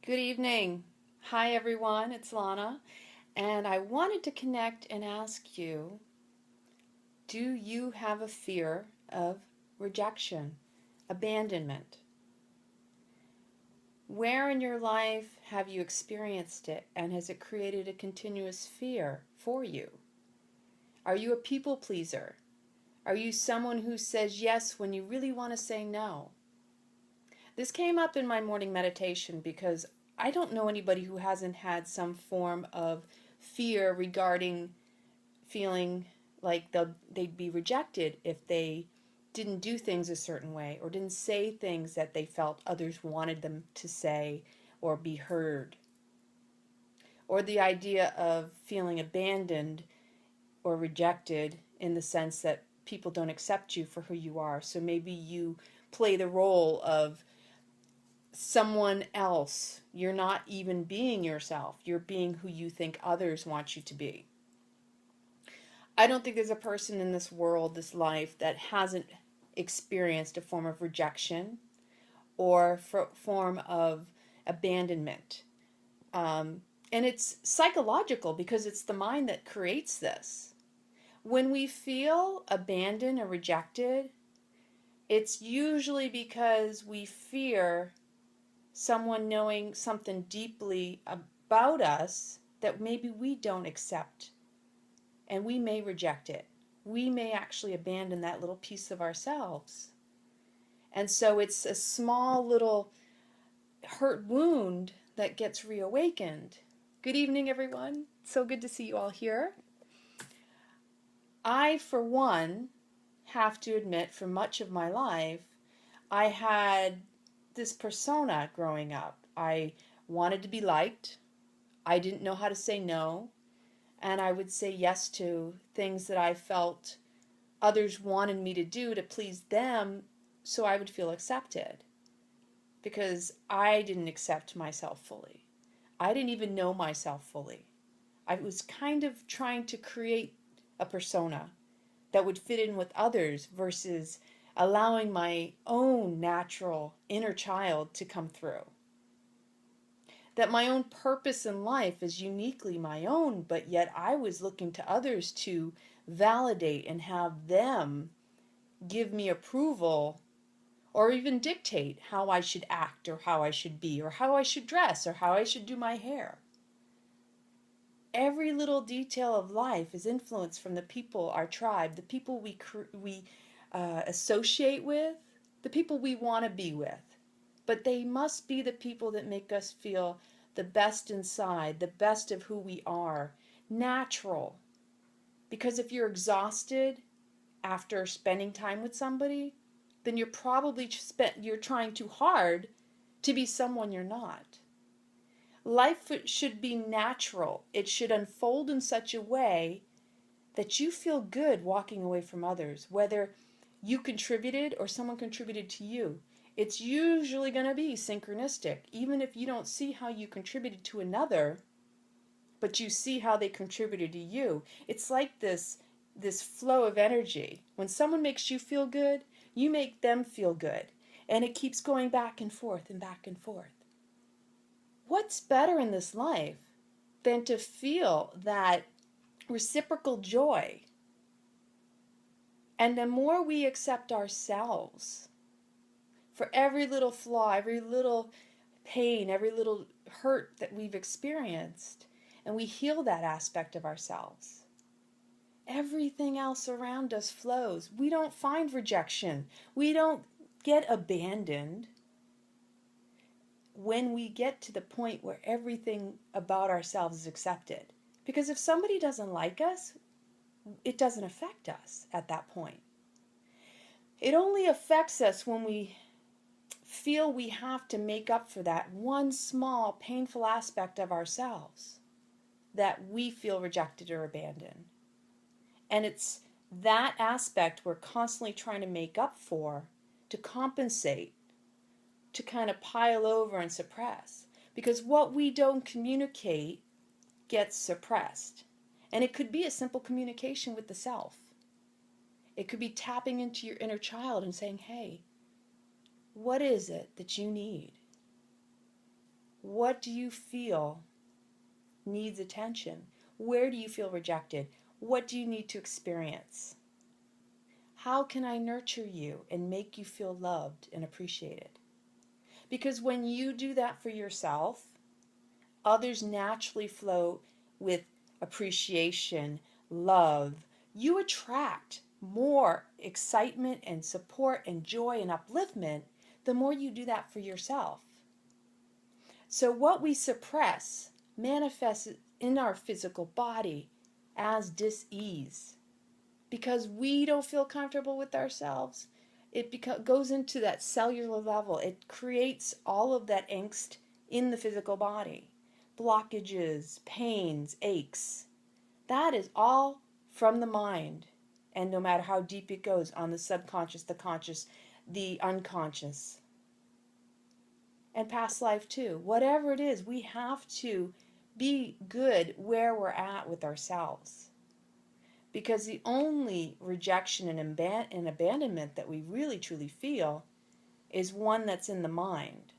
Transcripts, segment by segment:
Good evening. Hi everyone, it's Lana, and I wanted to connect and ask you, do you have a fear of rejection, abandonment? Where in your life have you experienced it, and has it created a continuous fear for you? Are you a people pleaser? Are you someone who says yes when you really want to say no? This came up in my morning meditation because I don't know anybody who hasn't had some form of fear regarding feeling like they'd be rejected if they didn't do things a certain way or didn't say things that they felt others wanted them to say or be heard. Or the idea of feeling abandoned or rejected in the sense that people don't accept you for who you are. So maybe you play the role of someone else. You're not even being yourself. You're being who you think others want you to be. I don't think there's a person in this world, this life, that hasn't experienced a form of rejection or form of abandonment. And it's psychological because it's the mind that creates this. When we feel abandoned or rejected, it's usually because we fear someone knowing something deeply about us that maybe we don't accept, and we may reject it. We may actually abandon that little piece of ourselves. And so it's a small little hurt wound that gets reawakened. Good evening, everyone. So good to see you all here. I, for one, have to admit, for much of my life, I had this persona growing up. I wanted to be liked. I didn't know how to say no. And I would say yes to things that I felt others wanted me to do to please them so I would feel accepted. Because I didn't accept myself fully. I didn't even know myself fully. I was kind of trying to create a persona that would fit in with others versus allowing my own natural inner child to come through. That my own purpose in life is uniquely my own, but yet I was looking to others to validate and have them give me approval or even dictate how I should act or how I should be or how I should dress or how I should do my hair. Every little detail of life is influenced from the people, our tribe, the people we associate with, the people we want to be with. But they must be the people that make us feel the best inside, the best of who we are, natural. Because if you're exhausted after spending time with somebody, then you're probably you're trying too hard to be someone you're not. Life should be natural. It should unfold in such a way that you feel good walking away from others, whether you contributed or someone contributed to you. It's usually going to be synchronistic, even if you don't see how you contributed to another, but you see how they contributed to you. It's like this flow of energy. When someone makes you feel good, you make them feel good, and it keeps going back and forth and back and forth. What's better in this life than to feel that reciprocal joy? And the more we accept ourselves for every little flaw, every little pain, every little hurt that we've experienced, and we heal that aspect of ourselves, everything else around us flows. We don't find rejection. We don't get abandoned when we get to the point where everything about ourselves is accepted. Because if somebody doesn't like us, it doesn't affect us at that point. It only affects us when we feel we have to make up for that one small painful aspect of ourselves that we feel rejected or abandoned. And it's that aspect we're constantly trying to make up for, to compensate, to kind of pile over and suppress. Because what we don't communicate gets suppressed. And it could be a simple communication with the self. It could be tapping into your inner child and saying, hey, what is it that you need? What do you feel needs attention? Where do you feel rejected? What do you need to experience? How can I nurture you and make you feel loved and appreciated? Because when you do that for yourself, others naturally flow with appreciation, love. You attract more excitement and support and joy and upliftment the more you do that for yourself. So what we suppress manifests in our physical body as dis-ease because we don't feel comfortable with ourselves. It goes into that cellular level. It creates all of that angst in the physical body. Blockages, pains, aches. That is all from the mind. And no matter how deep it goes on the subconscious, the conscious, the unconscious. And past life too. Whatever it is, we have to be good where we're at with ourselves. Because the only rejection and abandonment that we really truly feel is one that's in the mind.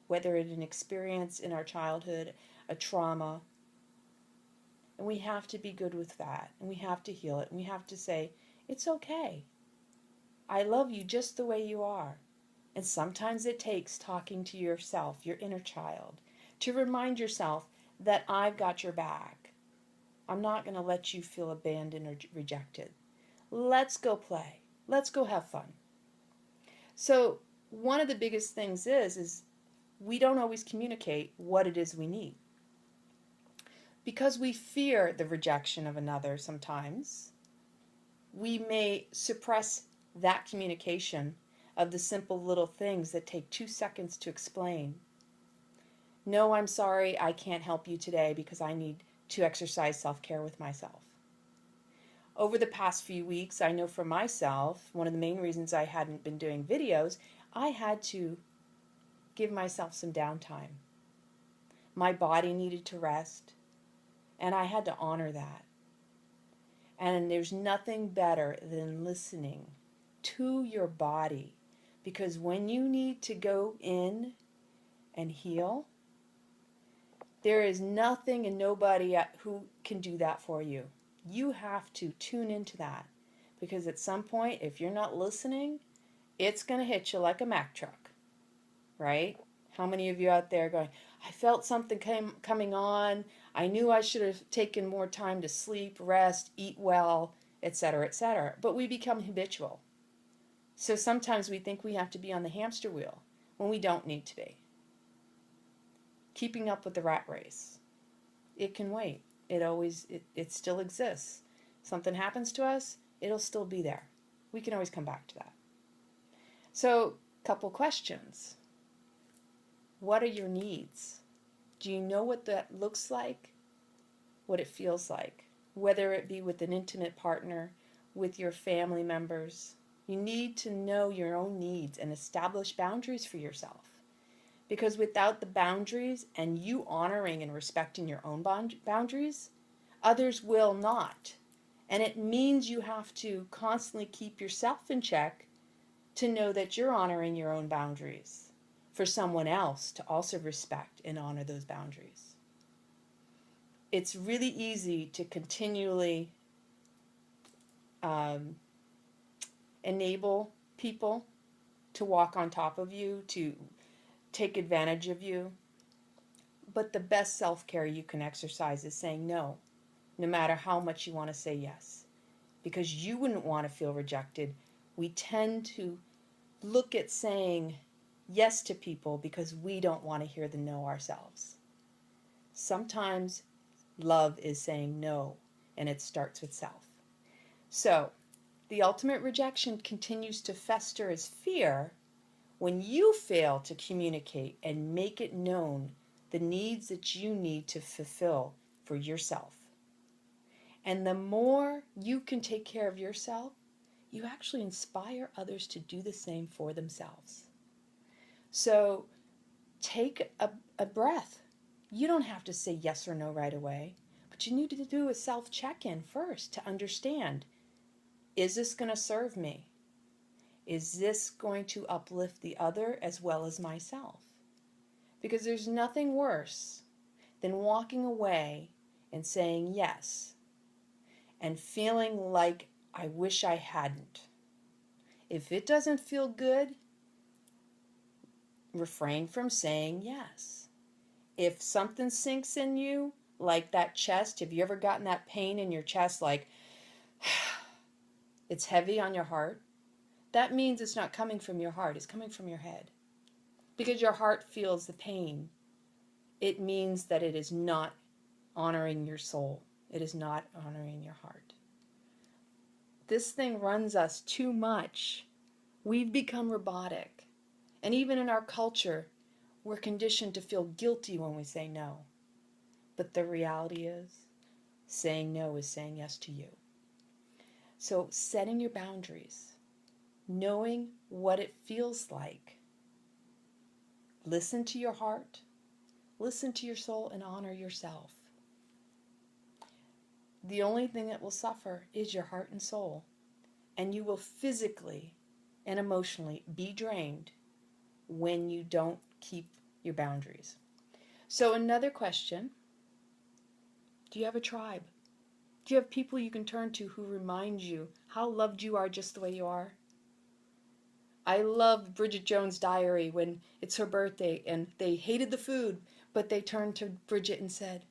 Whether it's an experience in our childhood, a trauma. And we have to be good with that. And we have to heal it. And we have to say, it's okay. I love you just the way you are. And sometimes it takes talking to yourself, your inner child, to remind yourself that I've got your back. I'm not going to let you feel abandoned or rejected. Let's go play. Let's go have fun. So one of the biggest things is we don't always communicate what it is we need. Because we fear the rejection of another sometimes, we may suppress that communication of the simple little things that take 2 seconds to explain. No, I'm sorry, I can't help you today because I need to exercise self-care with myself. Over the past few weeks, I know for myself, one of the main reasons I hadn't been doing videos, I had to give myself some downtime. My body needed to rest, and I had to honor that. And there's nothing better than listening to your body, because when you need to go in and heal, there is nothing and nobody who can do that for you. You have to tune into that, because at some point, if you're not listening, it's going to hit you like a Mack truck, right? How many of you out there going, I felt something coming on, I knew I should have taken more time to sleep, rest, eat well, etc., etc. But we become habitual. So sometimes we think we have to be on the hamster wheel when we don't need to be. Keeping up with the rat race. It can wait. It still exists. Something happens to us, it'll still be there. We can always come back to that. So, couple questions. What are your needs? Do you know what that looks like? What it feels like? Whether it be with an intimate partner, with your family members. You need to know your own needs and establish boundaries for yourself. Because without the boundaries and you honoring and respecting your own boundaries, others will not. And it means you have to constantly keep yourself in check to know that you're honoring your own boundaries for someone else to also respect and honor those boundaries. It's really easy to continually enable people to walk on top of you, to take advantage of you. But the best self-care you can exercise is saying no, no matter how much you want to say yes. Because you wouldn't want to feel rejected. We tend to look at saying yes to people because we don't want to hear the no ourselves. Sometimes love is saying no, and it starts with self. So, the ultimate rejection continues to fester as fear when you fail to communicate and make it known the needs that you need to fulfill for yourself. And the more you can take care of yourself, you actually inspire others to do the same for themselves. So take a breath. You don't have to say yes or no right away, but you need to do a self-check-in first to understand, is this going to serve me? Is this going to uplift the other as well as myself? Because there's nothing worse than walking away and saying yes and feeling like I wish I hadn't. If it doesn't feel good, refrain from saying yes. If something sinks in you, like that chest, have you ever gotten that pain in your chest, like it's heavy on your heart? That means it's not coming from your heart, it's coming from your head. Because your heart feels the pain, it means that it is not honoring your soul. It is not honoring your heart. This thing runs us too much. We've become robotic. And even in our culture, we're conditioned to feel guilty when we say no. But the reality is, saying no is saying yes to you. So setting your boundaries, knowing what it feels like. Listen to your heart, listen to your soul, and honor yourself. The only thing that will suffer is your heart and soul, and you will physically and emotionally be drained when you don't keep your boundaries. So another question, do you have a tribe? Do you have people you can turn to who remind you how loved you are just the way you are? I love Bridget Jones' diary when it's her birthday and they hated the food, but they turned to Bridget and said,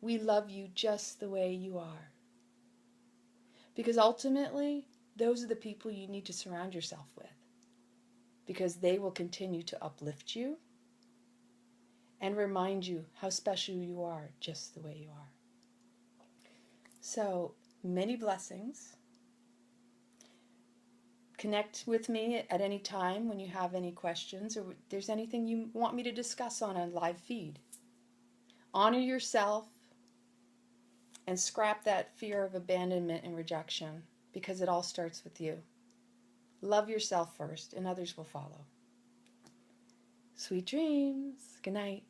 "We love you just the way you are." Because ultimately, those are the people you need to surround yourself with. Because they will continue to uplift you and remind you how special you are just the way you are. So, many blessings. Connect with me at any time when you have any questions or there's anything you want me to discuss on a live feed. Honor yourself and scrap that fear of abandonment and rejection because it all starts with you. Love yourself first and others will follow. Sweet dreams. Good night.